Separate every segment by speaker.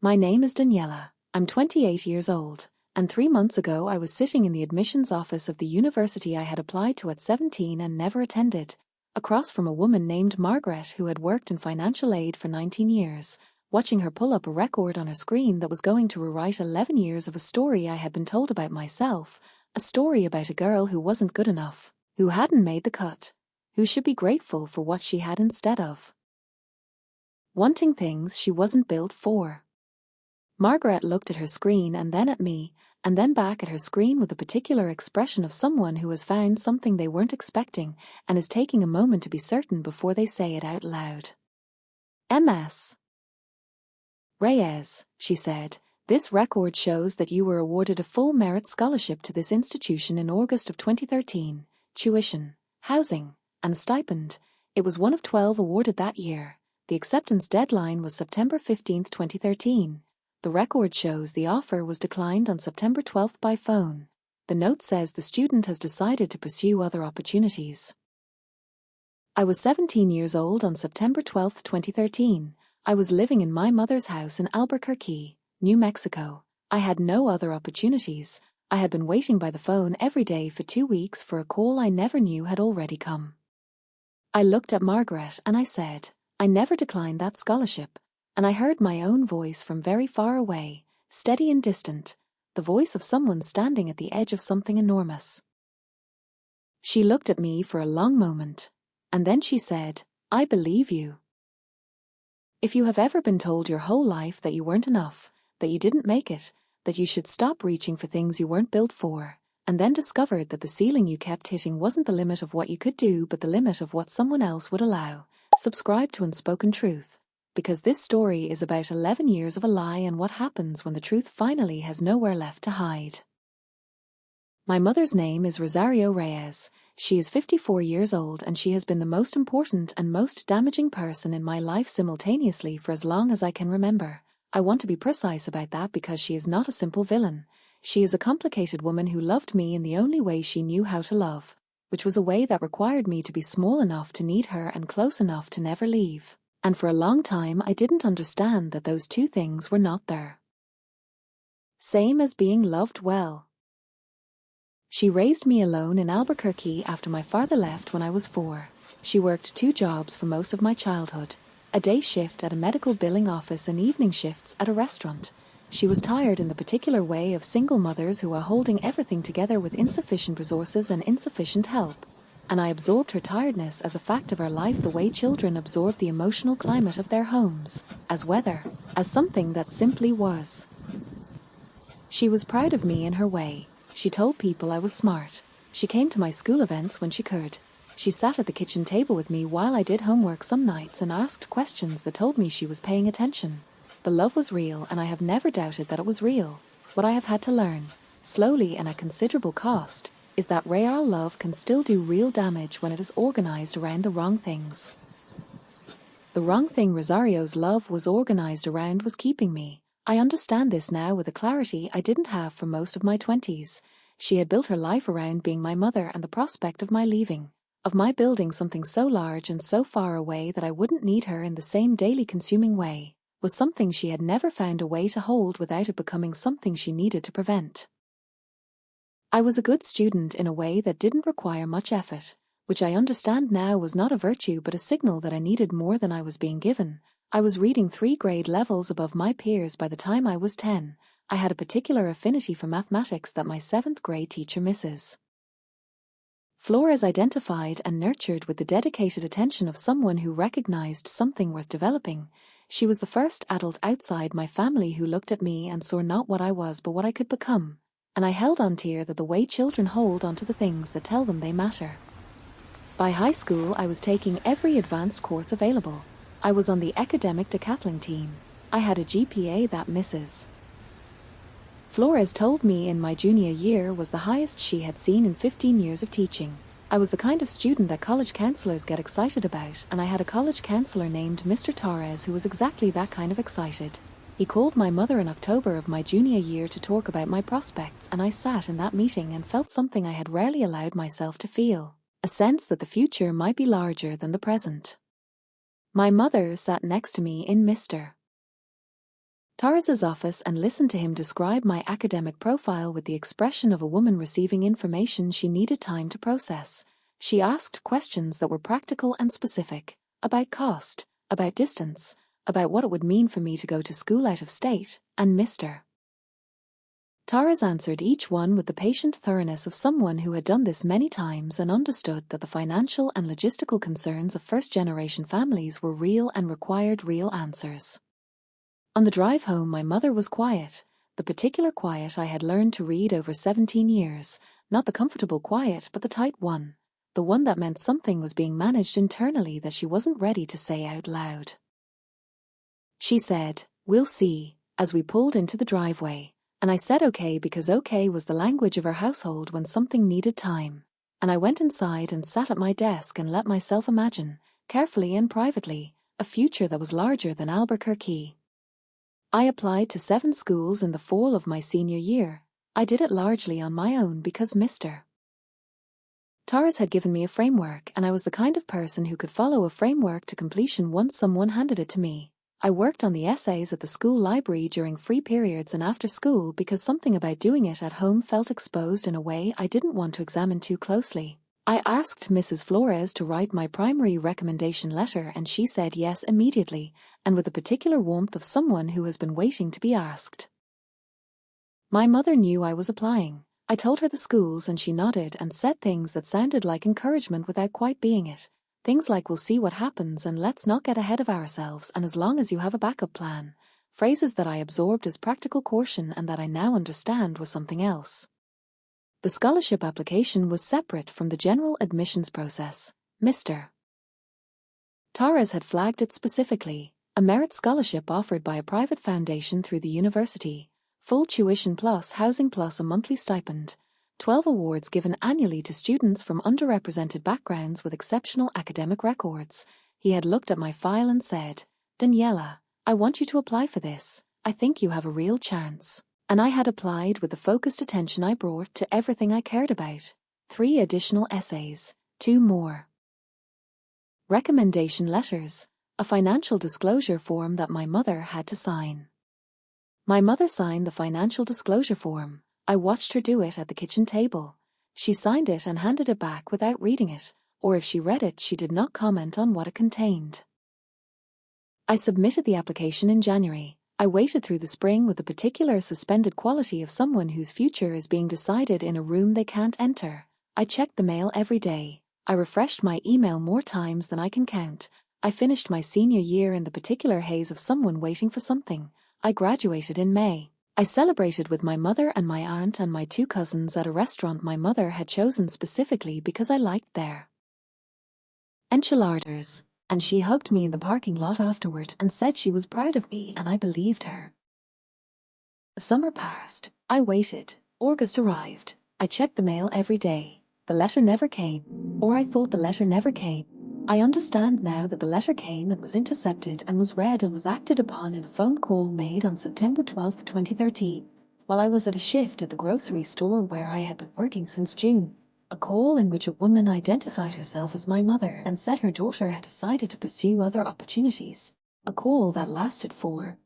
Speaker 1: My name is Daniela. I'm 28 years old, and 3 months ago I was sitting in the admissions office of the university I had applied to at 17 and never attended, across from a woman named Margaret who had worked in financial aid for 19 years, watching her pull up a record on her screen that was going to rewrite 11 years of a story I had been told about myself, a story about a girl who wasn't good enough, who hadn't made the cut, who should be grateful for what she had instead of. Wanting things she wasn't built for. Margaret looked at her screen and then at me, and then back at her screen with a particular expression of someone who has found something they weren't expecting and is taking a moment to be certain before they say it out loud. Ms. Reyes, she said, this record shows that you were awarded a full merit scholarship to this institution in August of 2013, tuition, housing, and stipend. It was one of 12 awarded that year. The acceptance deadline was September 15, 2013. The record shows the offer was declined on September 12 by phone. The note says the student has decided to pursue other opportunities. I was 17 years old on September 12, 2013. I was living in my mother's house in Albuquerque, New Mexico. I had no other opportunities. I had been waiting by the phone every day for 2 weeks for a call I never knew had already come. I looked at Margaret and I said, I never declined that scholarship. And I heard my own voice from very far away, steady and distant, the voice of someone standing at the edge of something enormous. She looked at me for a long moment, and then she said, I believe you. If you have ever been told your whole life that you weren't enough, that you didn't make it, that you should stop reaching for things you weren't built for, and then discovered that the ceiling you kept hitting wasn't the limit of what you could do but the limit of what someone else would allow, subscribe to Unspoken Truth. Because this story is about 11 years of a lie and what happens when the truth finally has nowhere left to hide. My mother's name is Rosario Reyes. She is 54 years old and she has been the most important and most damaging person in my life simultaneously for as long as I can remember. I want to be precise about that because she is not a simple villain. She is a complicated woman who loved me in the only way she knew how to love, which was a way that required me to be small enough to need her and close enough to never leave. And for a long time I didn't understand that those two things were not there. Same as being loved well. She raised me alone in Albuquerque after my father left when I was 4. She worked 2 jobs for most of my childhood, a day shift at a medical billing office and evening shifts at a restaurant. She was tired in the particular way of single mothers who are holding everything together with insufficient resources and insufficient help. And I absorbed her tiredness as a fact of our life the way children absorb the emotional climate of their homes, as weather, as something that simply was. She was proud of me in her way. She told people I was smart. She came to my school events when she could. She sat at the kitchen table with me while I did homework some nights and asked questions that told me she was paying attention. The love was real and I have never doubted that it was real. What I have had to learn, slowly and at considerable cost, is that real love can still do real damage when it is organized around the wrong things. The wrong thing Rosario's love was organized around was keeping me. I understand this now with a clarity I didn't have for most of my 20s. She had built her life around being my mother and the prospect of my leaving, of my building something so large and so far away that I wouldn't need her in the same daily consuming way, was something she had never found a way to hold without it becoming something she needed to prevent. I was a good student in a way that didn't require much effort, which I understand now was not a virtue but a signal that I needed more than I was being given. I was reading 3 grade levels above my peers by the time I was 10. I had a particular affinity for mathematics that my 7th grade teacher misses. Flores identified and nurtured with the dedicated attention of someone who recognized something worth developing. She was the first adult outside my family who looked at me and saw not what I was but what I could become. And I held on to her the way children hold onto the things that tell them they matter. By high school, I was taking every advanced course available. I was on the academic decathlon team. I had a GPA that misses. Flores told me in my junior year was the highest she had seen in 15 years of teaching. I was the kind of student that college counselors get excited about, and I had a college counselor named Mr. Torres who was exactly that kind of excited. He called my mother in October of my junior year to talk about my prospects, and I sat in that meeting and felt something I had rarely allowed myself to feel, a sense that the future might be larger than the present. My mother sat next to me in Mr. Torres's office and listened to him describe my academic profile with the expression of a woman receiving information she needed time to process. She asked questions that were practical and specific, about cost, about distance, about what it would mean for me to go to school out of state, and Mr. Torres answered each one with the patient thoroughness of someone who had done this many times and understood that the financial and logistical concerns of first-generation families were real and required real answers. On the drive home, my mother was quiet, the particular quiet I had learned to read over 17 years, not the comfortable quiet but the tight one, the one that meant something was being managed internally that she wasn't ready to say out loud. She said, "We'll see," as we pulled into the driveway, and I said okay because okay was the language of our household when something needed time, and I went inside and sat at my desk and let myself imagine, carefully and privately, a future that was larger than Albuquerque. I applied to 7 schools in the fall of my senior year. I did it largely on my own because Mr. Torres had given me a framework, and I was the kind of person who could follow a framework to completion once someone handed it to me. I worked on the essays at the school library during free periods and after school because something about doing it at home felt exposed in a way I didn't want to examine too closely. I asked Mrs. Flores to write my primary recommendation letter and she said yes immediately, and with the particular warmth of someone who has been waiting to be asked. My mother knew I was applying. I told her the schools and she nodded and said things that sounded like encouragement without quite being it. Things like "we'll see what happens" and "let's not get ahead of ourselves" and "as long as you have a backup plan." Phrases that I absorbed as practical caution and that I now understand was something else. The scholarship application was separate from the general admissions process. Mr. Torres had flagged it specifically, a merit scholarship offered by a private foundation through the university, full tuition plus housing plus a monthly stipend, 12 awards given annually to students from underrepresented backgrounds with exceptional academic records. He had looked at my file and said, "Daniela, I want you to apply for this. I think you have a real chance." And I had applied with the focused attention I brought to everything I cared about. 3 additional essays, 2 more recommendation letters, a financial disclosure form that my mother had to sign. My mother signed the financial disclosure form. I watched her do it at the kitchen table. She signed it and handed it back without reading it, or if she read it, she did not comment on what it contained. I submitted the application in January. I waited through the spring with the particular suspended quality of someone whose future is being decided in a room they can't enter. I checked the mail every day. I refreshed my email more times than I can count. I finished my senior year in the particular haze of someone waiting for something. I graduated in May. I celebrated with my mother and my aunt and my 2 cousins at a restaurant my mother had chosen specifically because I liked their enchiladas, and she hugged me in the parking lot afterward and said she was proud of me, and I believed her. The summer passed. I waited. August arrived. I checked the mail every day. The letter never came, or I thought the letter never came. I understand now that the letter came and was intercepted and was read and was acted upon in a phone call made on September 12, 2013, while I was at a shift at the grocery store where I had been working since June. A call in which a woman identified herself as my mother and said her daughter had decided to pursue other opportunities. A call that lasted 4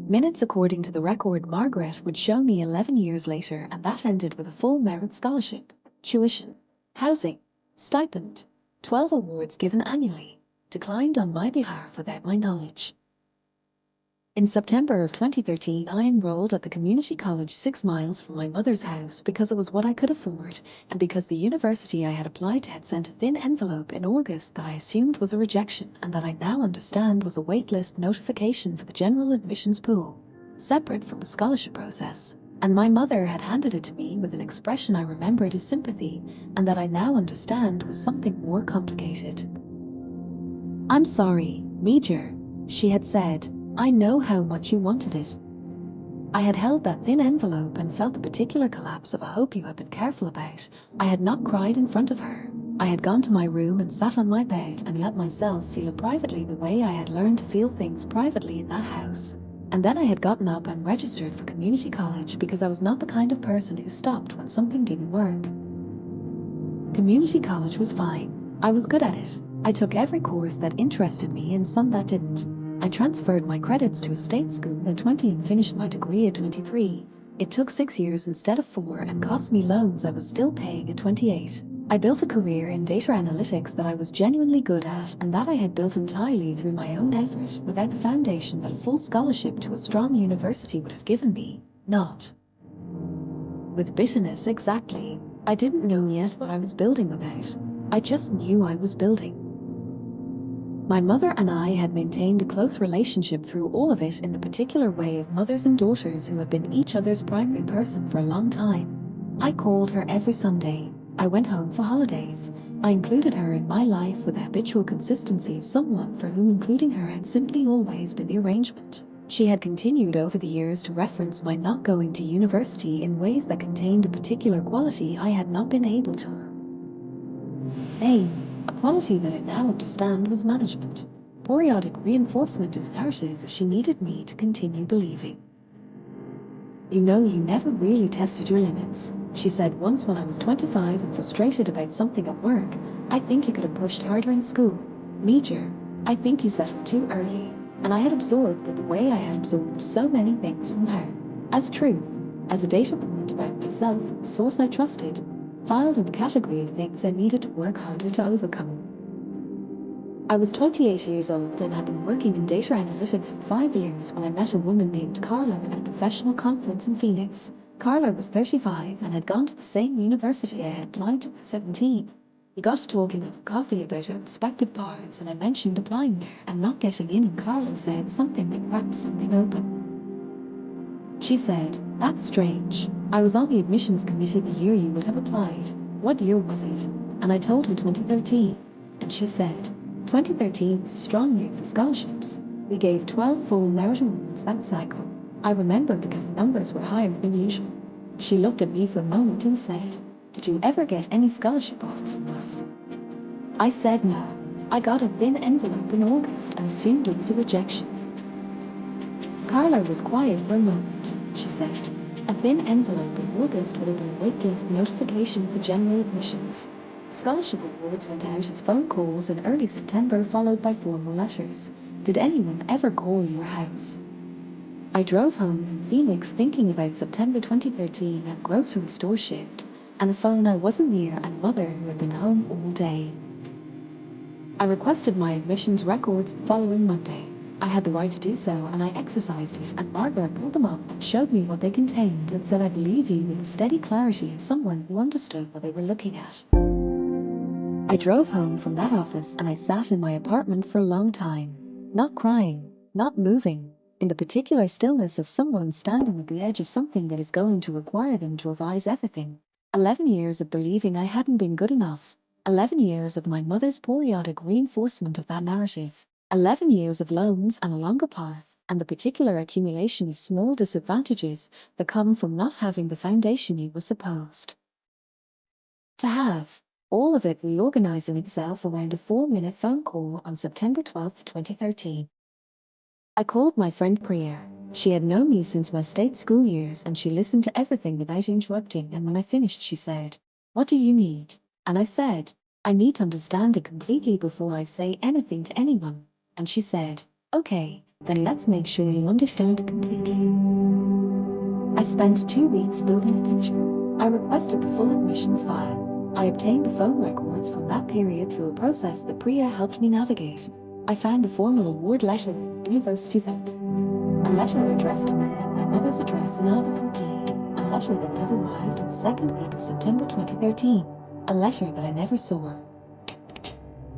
Speaker 1: minutes according to the record Margaret would show me 11 years later, and that ended with a full merit scholarship, tuition, housing, stipend, 12 awards given annually, declined on my behalf without my knowledge. In September of 2013, I enrolled at the community college 6 miles from my mother's house because it was what I could afford, and because the university I had applied to had sent a thin envelope in August that I assumed was a rejection and that I now understand was a waitlist notification for the general admissions pool, separate from the scholarship process. And my mother had handed it to me with an expression I remembered as sympathy, and that I now understand was something more complicated. "I'm sorry, Major," she had said. "I know how much you wanted it." I had held that thin envelope and felt the particular collapse of a hope you have been careful about. I had not cried in front of her. I had gone to my room and sat on my bed and let myself feel privately the way I had learned to feel things privately in that house. And then I had gotten up and registered for community college because I was not the kind of person who stopped when something didn't work. Community college was fine. I was good at it. I took every course that interested me and some that didn't. I transferred my credits to a state school at 20 and finished my degree at 23. It took 6 years instead of 4 and cost me loans I was still paying at 28. I built a career in data analytics that I was genuinely good at and that I had built entirely through my own effort without the foundation that a full scholarship to a strong university would have given me. Not with bitterness, exactly. I didn't know yet what I was building without. I just knew I was building. My mother and I had maintained a close relationship through all of it in the particular way of mothers and daughters who have been each other's primary person for a long time. I called her every Sunday. I went home for holidays. I included her in my life with the habitual consistency of someone for whom including her had simply always been the arrangement. She had continued over the years to reference my not going to university in ways that contained a particular quality I had not been able to name. A quality that I now understand was management. Periodic reinforcement of a narrative she needed me to continue believing. You know, you never really tested your limits, she said once when I was 25 and frustrated about something at work. I think you could have pushed harder in school. Major, I think you settled too early. And I had absorbed that the way I had absorbed so many things from her. As truth, as a data point about myself, a source I trusted, filed in the category of things I needed to work harder to overcome. I was 28 years old and had been working in data analytics for 5 years when I met a woman named Carla at a professional conference in Phoenix. Carla was 35 and had gone to the same university I had applied to at 17. We got to talking over coffee about our respective parts and I mentioned applying there and not getting in, and Carla said something that cracked something open. She said, "That's strange. I was on the admissions committee the year you would have applied. What year was it?" And I told her 2013. And she said, 2013 was a strong year for scholarships. We gave 12 full merit awards that cycle. I remember because the numbers were higher than usual. She looked at me for a moment and said, "Did you ever get any scholarship offers from us?" I said no. I got a thin envelope in August and assumed it was a rejection. Carla was quiet for a moment. She said, "A thin envelope in August would have been a waitlist notification for general admissions. Scholarship awards went out as phone calls in early September, followed by formal letters. Did anyone ever call your house?" I drove home from Phoenix thinking about September 2013 and grocery store shift, and a phone I wasn't near, and mother who had been home all day. I requested my admissions records the following Monday. I had the right to do so, and I exercised it, and Margaret pulled them up and showed me what they contained and said, "I believe you," with the steady clarity of someone who understood what they were looking at. I drove home from that office and I sat in my apartment for a long time, not crying, not moving, in the particular stillness of someone standing at the edge of something that is going to require them to revise everything. 11 years of believing I hadn't been good enough. 11 years of my mother's periodic reinforcement of that narrative. 11 years of loans and a longer path, and the particular accumulation of small disadvantages that come from not having the foundation you were supposed to have. All of it reorganizing itself around a 4-minute phone call on September 12, 2013. I called my friend Priya. She had known me since my state school years and she listened to everything without interrupting, and when I finished she said, "What do you need?" And I said, "I need to understand it completely before I say anything to anyone." And she said, "Okay, then let's make sure you understand it completely." I spent 2 weeks building a picture. I requested the full admissions file. I obtained the phone records from that period through a process that Priya helped me navigate. I found the formal award letter in the university's app. A letter addressed to me at my mother's address in Albuquerque. A letter that had arrived in the second week of September 2013. A letter that I never saw.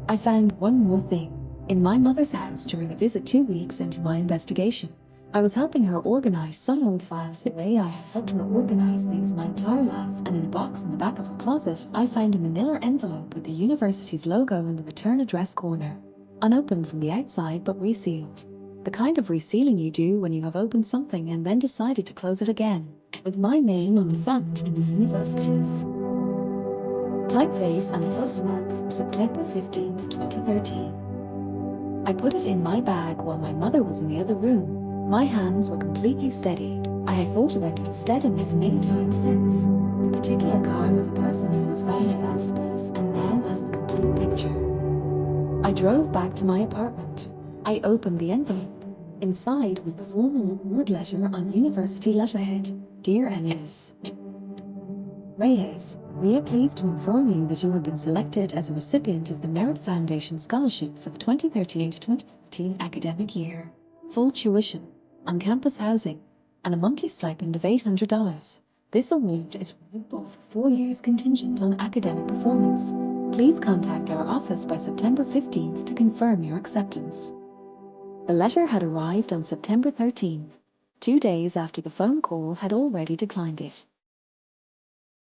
Speaker 1: I found one more thing. In my mother's house during a visit 2 weeks into my investigation. I was helping her organize some old files the way I had helped her organize things my entire life, and in a box in the back of her closet, I found a manila envelope with the university's logo in the return address corner. Unopened from the outside but resealed. The kind of resealing you do when you have opened something and then decided to close it again, with my name on the front and the university's typeface and the postmark from September 15th, 2013. I put it in my bag while my mother was in the other room. My hands were completely steady. I had thought about its steadiness many times since. The particular kind of a person who has found a masterpiece and now has the complete picture. I drove back to my apartment. I opened the envelope. Inside was the formal award letter on university letterhead. Dear MS Reyes, we are pleased to inform you that you have been selected as a recipient of the Merit Foundation Scholarship for the 2013 to 2014 academic year. Full tuition, on-campus housing, and a monthly stipend of $800. This award is renewable for 4 years contingent on academic performance. Please contact our office by September 15th to confirm your acceptance. The letter had arrived on September 13th, 2 days after the phone call had already declined it.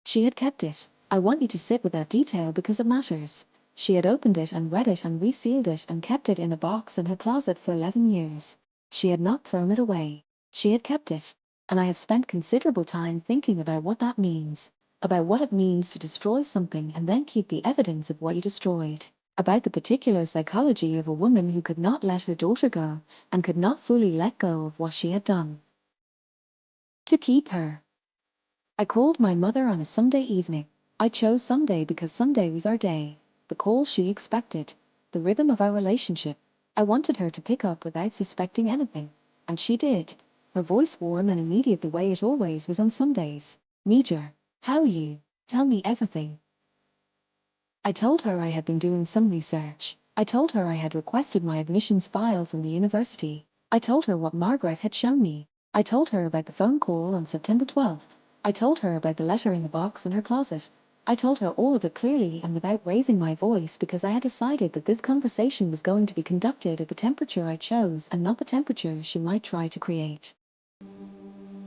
Speaker 1: She had kept it. I want you to sit with that detail because it matters. She had opened it and read it and resealed it and kept it in a box in her closet for 11 years. She had not thrown it away. She had kept it. And I have spent considerable time thinking about what that means. About what it means to destroy something and then keep the evidence of what you destroyed. About the particular psychology of a woman who could not let her daughter go and could not fully let go of what she had done to keep her. I called my mother on a Sunday evening. I chose Sunday because Sunday was our day, the call she expected, the rhythm of our relationship. I wanted her to pick up without suspecting anything, and she did. Her voice warm and immediate the way it always was on Sundays. Major, how are you? Tell me everything. I told her I had been doing some research. I told her I had requested my admissions file from the university. I told her what Margaret had shown me. I told her about the phone call on September 12th. I told her about the letter in the box in her closet. I told her all of it clearly and without raising my voice because I had decided that this conversation was going to be conducted at the temperature I chose and not the temperature she might try to create.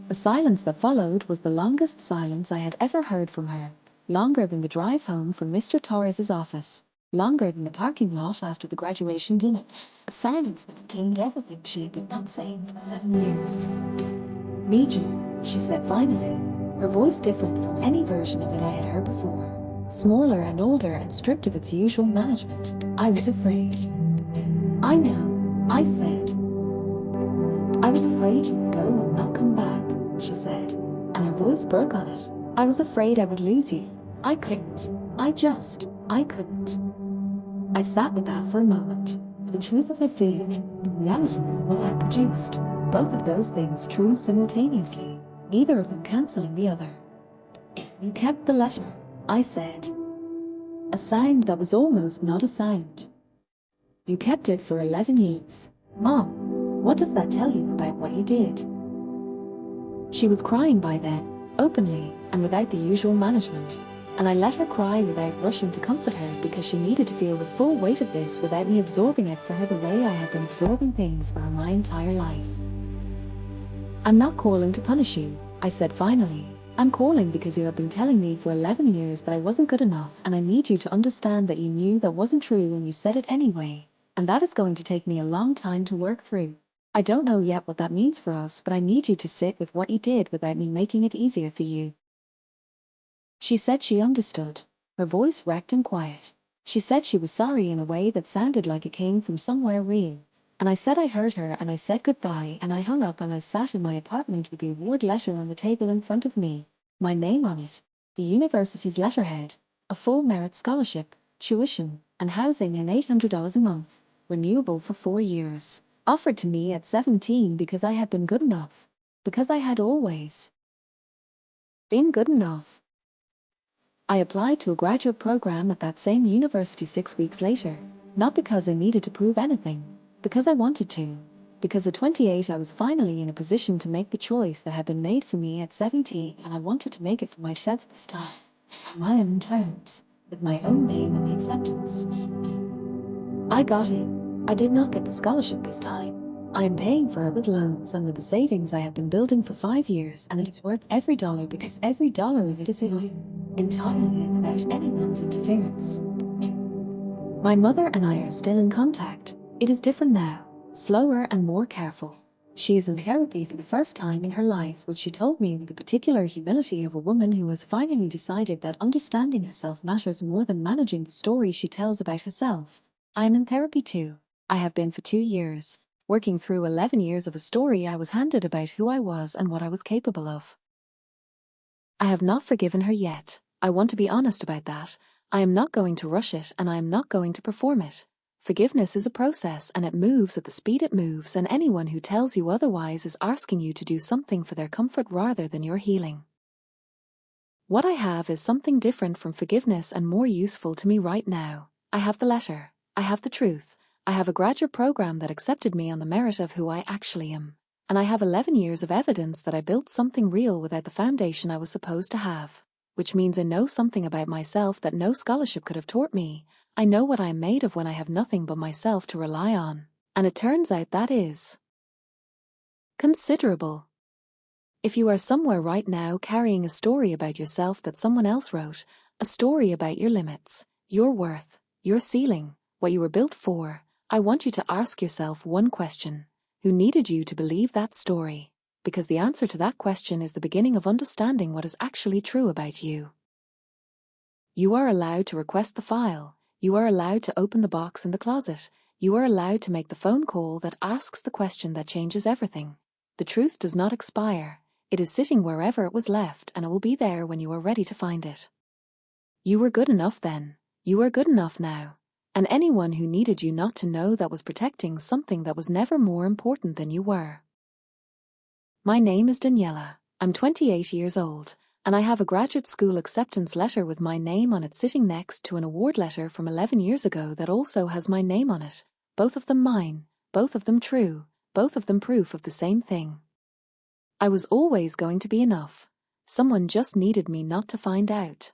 Speaker 1: The silence that followed was the longest silence I had ever heard from her. Longer than the drive home from Mr. Torres's office. Longer than the parking lot after the graduation dinner. A silence that contained everything she had been not saying for 11 years. Major, she said finally, her voice different from any version of it I had heard before. Smaller and older and stripped of its usual management. I was afraid. I know, I said. I was afraid you would go and not come back, she said, and her voice broke on it. I was afraid I would lose you. I couldn't. I couldn't. I sat with that for a moment. The truth of her feeling, the reality of what I had produced. Both of those things true simultaneously, neither of them cancelling the other. You kept the letter, I said. A sound that was almost not a sound. You kept it for 11 years. Mom, what does that tell you about what you did? She was crying by then, openly, and without the usual management. And I let her cry without rushing to comfort her because she needed to feel the full weight of this without me absorbing it for her the way I had been absorbing things for my entire life. I'm not calling to punish you, I said finally. I'm calling because you have been telling me for 11 years that I wasn't good enough, and I need you to understand that you knew that wasn't true when you said it anyway. And that is going to take me a long time to work through. I don't know yet what that means for us, but I need you to sit with what you did without me making it easier for you. She said she understood, her voice wrecked and quiet. She said she was sorry in a way that sounded like it came from somewhere real. And I said I heard her and I said goodbye and I hung up and I sat in my apartment with the award letter on the table in front of me, my name on it, the university's letterhead, a full merit scholarship, tuition, and housing and $800 a month, renewable for 4 years, offered to me at 17 because I had been good enough, because I had always been good enough. I applied to a graduate program at that same university 6 weeks later, not because I needed to prove anything, because I wanted to. Because at 28 I was finally in a position to make the choice that had been made for me at 17, and I wanted to make it for myself this time, on my own terms, with my own name on the acceptance. I got in. I did not get the scholarship this time. I am paying for it with loans and with the savings I have been building for 5 years, and it is worth every dollar because every dollar of it is mine, entirely and without anyone's interference. My mother and I are still in contact. It is different now, slower and more careful. She is in therapy for the first time in her life, which she told me with the particular humility of a woman who has finally decided that understanding herself matters more than managing the story she tells about herself. I am in therapy too. I have been for 2 years, working through 11 years of a story I was handed about who I was and what I was capable of. I have not forgiven her yet. I want to be honest about that. I am not going to rush it and I am not going to perform it. Forgiveness is a process and it moves at the speed it moves, and anyone who tells you otherwise is asking you to do something for their comfort rather than your healing. What I have is something different from forgiveness and more useful to me right now. I have the letter. I have the truth. I have a graduate program that accepted me on the merit of who I actually am. And I have 11 years of evidence that I built something real without the foundation I was supposed to have. Which means I know something about myself that no scholarship could have taught me. I know what I am made of when I have nothing but myself to rely on. And it turns out that is considerable. If you are somewhere right now carrying a story about yourself that someone else wrote, a story about your limits, your worth, your ceiling, what you were built for, I want you to ask yourself one question. Who needed you to believe that story? Because the answer to that question is the beginning of understanding what is actually true about you. You are allowed to request the file. You are allowed to open the box in the closet. You are allowed to make the phone call that asks the question that changes everything. The truth does not expire. It is sitting wherever it was left, and it will be there when you are ready to find it. You were good enough then. You are good enough now. And anyone who needed you not to know that was protecting something that was never more important than you were. My name is Daniela. I'm 28 years old, and I have a graduate school acceptance letter with my name on it sitting next to an award letter from 11 years ago that also has my name on it. Both of them mine, both of them true, both of them proof of the same thing. I was always going to be enough. Someone just needed me not to find out.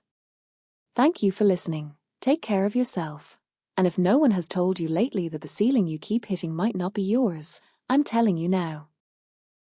Speaker 1: Thank you for listening. Take care of yourself. And if no one has told you lately that the ceiling you keep hitting might not be yours, I'm telling you now.